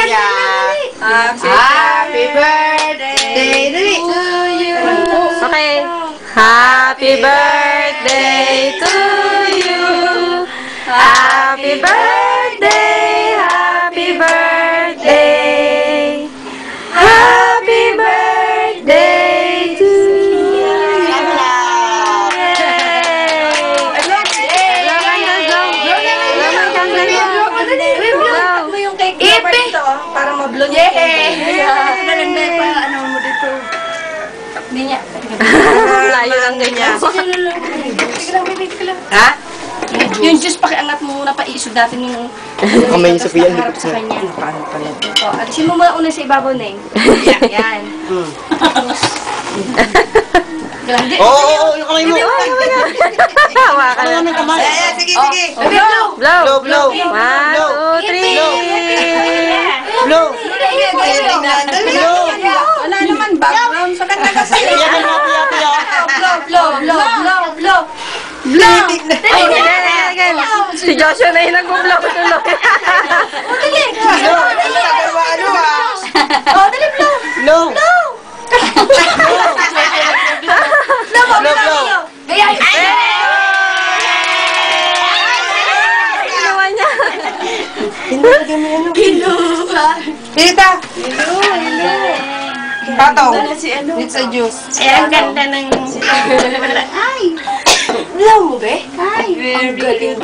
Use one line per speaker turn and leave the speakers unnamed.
niya. Happy birthday to you.
Okay. Happy birthday to you. Happy birthday, happy birthday. Happy birthday to you.
Para mablo niya. Ano mo dito? Hindi niya.
Layo lang ganyan.
Ha? Yung juice, pakiangat mo muna, paisog natin yung
Kamay ni Sophia,
harap sa kanya. Ito, alisin mo muna una sa ibabaw na yun. Yan.
Oo, yung kamay mo.
Hawakan na.
Yung kamay.
Sige, sige.
Blow.
Blow, blow.
1, 2, 3.
Blow.
Wala naman, background sa kanya kasi.
Iyak na natin yata yan.
Blow.
Si Joshua na yung nag-blow tuloy.
Blow. Blow.
Ginawa niya.
Tita! Patong! It's a juice. Ang ganda ng... Ay! Blow mo, be? Ay! Ang galing.